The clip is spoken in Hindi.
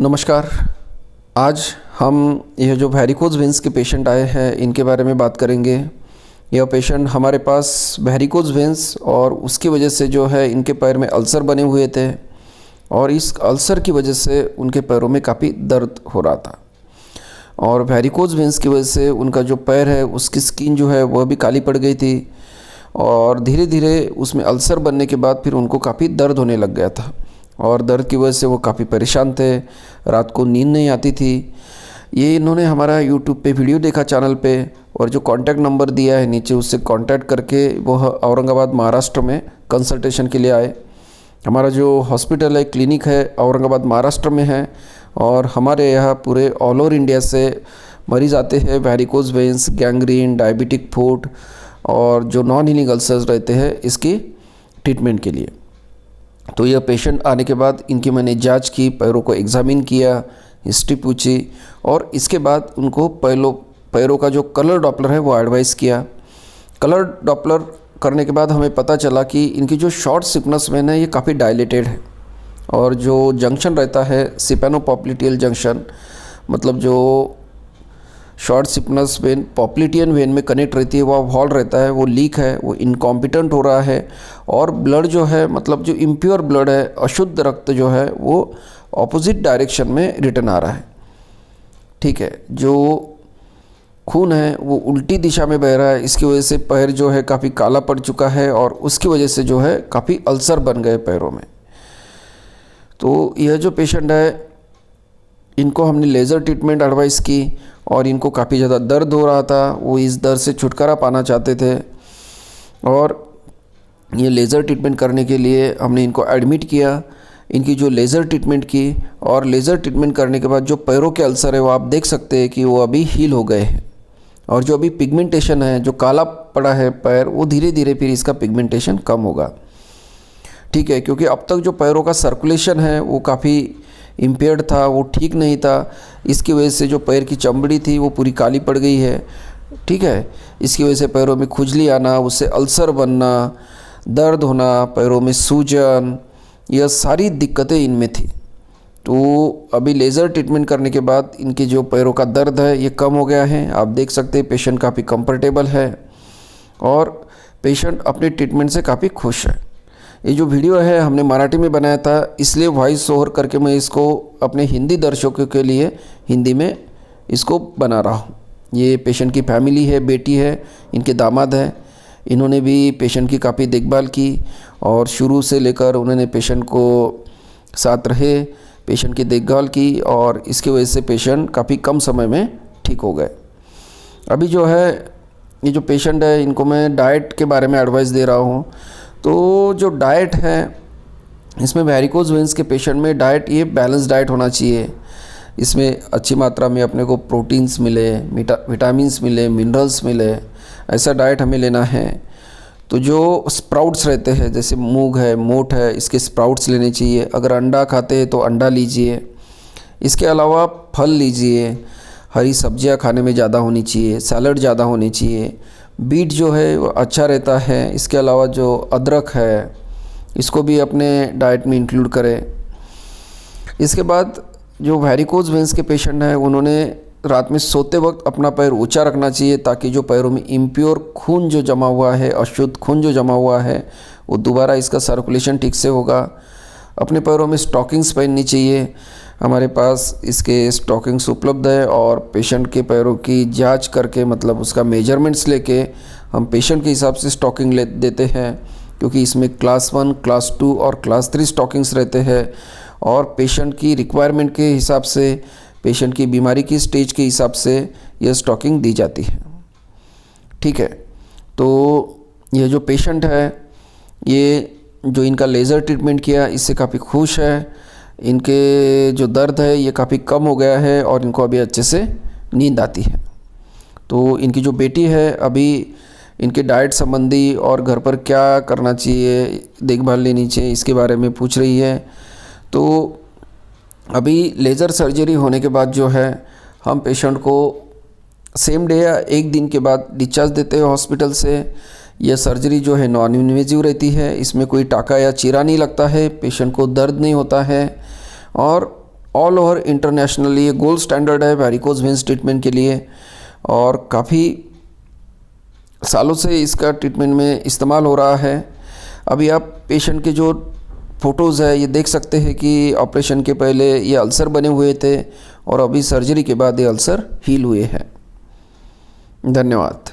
नमस्कार। आज हम यह जो वेरिकोज वेन्स के पेशेंट आए हैं इनके बारे में बात करेंगे। यह पेशेंट हमारे पास वेरिकोज वेन्स और उसकी वजह से जो है इनके पैर में अल्सर बने हुए थे और इस अल्सर की वजह से उनके पैरों में काफ़ी दर्द हो रहा था और वेरिकोज वेन्स की वजह से उनका जो पैर है उसकी स्किन जो है वह भी काली पड़ गई थी और धीरे धीरे उसमें अल्सर बनने के बाद फिर उनको काफ़ी दर्द होने लग गया था और दर्द की वजह से वो काफ़ी परेशान थे। रात को नींद नहीं आती थी। ये इन्होंने हमारा यूट्यूब पे वीडियो देखा चैनल पे और जो कांटेक्ट नंबर दिया है नीचे उससे कांटेक्ट करके वो औरंगाबाद महाराष्ट्र में कंसल्टेशन के लिए आए। हमारा जो हॉस्पिटल है क्लिनिक है औरंगाबाद महाराष्ट्र में है और हमारे यहाँ पूरे ऑल ओवर इंडिया से मरीज़ आते हैं varicose veins, gangrene, diabetic foot और जो नॉन हीलिंग अल्सर्स रहते हैं इसकी ट्रीटमेंट के लिए। तो यह पेशेंट आने के बाद इनकी मैंने जांच की, पैरों को एग्ज़ामिन किया, हिस्ट्री पूछी और इसके बाद उनको पैरों का जो कलर डॉपलर है वो एडवाइस किया। कलर डॉपलर करने के बाद हमें पता चला कि इनकी जो शॉर्ट सिपनस वेन है ये काफ़ी डायलेटेड है और जो जंक्शन रहता है सिपेनोपॉप्लिटियल जंक्शन, मतलब जो शॉर्ट सिपनस वेन पॉप्लिटियन वेन में कनेक्ट रहती है, वह वॉल रहता है वो लीक है, वो इनकॉम्पिटेंट हो रहा है और ब्लड जो है मतलब जो इम्प्योर ब्लड है, अशुद्ध रक्त जो है वो ऑपोजिट डायरेक्शन में रिटर्न आ रहा है। ठीक है, जो खून है वो उल्टी दिशा में बह रहा है। इसकी वजह से पैर जो है काफ़ी काला पड़ चुका है और उसकी वजह से जो है काफ़ी अल्सर बन गए पैरों में। तो यह जो पेशेंट है इनको हमने लेज़र ट्रीटमेंट एडवाइस की और इनको काफ़ी ज़्यादा दर्द हो रहा था, वो इस दर्द से छुटकारा पाना चाहते थे और ये लेज़र ट्रीटमेंट करने के लिए हमने इनको एडमिट किया। इनकी जो लेज़र ट्रीटमेंट की और लेज़र ट्रीटमेंट करने के बाद जो पैरों के अल्सर है वो आप देख सकते हैं कि वो अभी हील हो गए हैं और जो अभी पिगमेंटेशन है, जो काला पड़ा है पैर, वो धीरे धीरे फिर इसका पिगमेंटेशन कम होगा। ठीक है, क्योंकि अब तक जो पैरों का सर्कुलेशन है वो काफ़ी इम्पेयर्ड था, वो ठीक नहीं था। इसकी वजह से जो पैर की चमड़ी थी वो पूरी काली पड़ गई है। ठीक है, इसकी वजह से पैरों में खुजली आना, उससे अल्सर बनना, दर्द होना, पैरों में सूजन, यह सारी दिक्कतें इनमें थी। तो अभी लेज़र ट्रीटमेंट करने के बाद इनके जो पैरों का दर्द है ये कम हो गया है। आप देख सकते हैं पेशेंट काफ़ी कंफर्टेबल है और पेशेंट अपने ट्रीटमेंट से काफ़ी खुश है। ये जो वीडियो है हमने मराठी में बनाया था, इसलिए वॉइस ओवर करके मैं इसको अपने हिंदी दर्शकों के लिए हिंदी में इसको बना रहा हूँ। ये पेशेंट की फैमिली है, बेटी है, इनके दामाद है। इन्होंने भी पेशेंट की काफ़ी देखभाल की और शुरू से लेकर उन्होंने पेशेंट को साथ रहे, पेशेंट की देखभाल की और इसकी वजह से पेशेंट काफ़ी कम समय में ठीक हो गए। अभी जो है ये जो पेशेंट है इनको मैं डाइट के बारे में एडवाइस दे रहा हूँ। तो जो डाइट है इसमें वेरिकोज वेन्स के पेशेंट में डाइट ये बैलेंस डाइट होना चाहिए। इसमें अच्छी मात्रा में अपने को प्रोटीन्स मिले, विटामिन्स मिले, मिनरल्स मिले, ऐसा डाइट हमें लेना है। तो जो स्प्राउट्स रहते हैं जैसे मूंग है, मोठ है, इसके स्प्राउट्स लेने चाहिए। अगर अंडा खाते हैं तो अंडा लीजिए। इसके अलावा फल लीजिए, हरी सब्जियां खाने में ज़्यादा होनी चाहिए, सैलड ज़्यादा होनी चाहिए। बीट जो है वो अच्छा रहता है। इसके अलावा जो अदरक है इसको भी अपने डाइट में इंक्लूड करें। इसके बाद जो वेरिकोज वेन्स के पेशेंट हैं उन्होंने रात में सोते वक्त अपना पैर ऊंचा रखना चाहिए ताकि जो पैरों में इम्प्योर खून जो जमा हुआ है, अशुद्ध खून जो जमा हुआ है, वो दोबारा इसका सर्कुलेशन ठीक से होगा। अपने पैरों में स्टॉकिंग्स पहननी चाहिए। हमारे पास इसके स्टॉकिंग्स उपलब्ध है और पेशेंट के पैरों की जांच करके मतलब उसका मेजरमेंट्स लेके हम पेशेंट के हिसाब से स्टॉकिंग ले देते हैं, क्योंकि इसमें क्लास 1, क्लास 2 और क्लास 3 स्टॉकिंग्स रहते हैं और पेशेंट की रिक्वायरमेंट के हिसाब से, पेशेंट की बीमारी की स्टेज के हिसाब से यह स्टॉकिंग दी जाती है। ठीक है, तो यह जो पेशेंट है ये जो इनका लेज़र ट्रीटमेंट किया इससे काफ़ी खुश है। इनके जो दर्द है ये काफ़ी कम हो गया है और इनको अभी अच्छे से नींद आती है। तो इनकी जो बेटी है अभी इनके डाइट संबंधी और घर पर क्या करना चाहिए, देखभाल लेनी चाहिए, इसके बारे में पूछ रही है। तो अभी लेज़र सर्जरी होने के बाद जो है हम पेशेंट को सेम डे या एक दिन के बाद डिस्चार्ज देते हैं हॉस्पिटल से। यह सर्जरी जो है नॉन इन्वेजिव रहती है, इसमें कोई टाका या चीरा नहीं लगता है, पेशेंट को दर्द नहीं होता है और ऑल ओवर इंटरनेशनली ये गोल्ड स्टैंडर्ड है वेरिकोज वेंस ट्रीटमेंट के लिए, और काफ़ी सालों से इसका ट्रीटमेंट में इस्तेमाल हो रहा है। अभी आप पेशेंट के जो फ़ोटोज़ है ये देख सकते हैं कि ऑपरेशन के पहले ये अल्सर बने हुए थे और अभी सर्जरी के बाद ये अल्सर हील हुए हैं। धन्यवाद।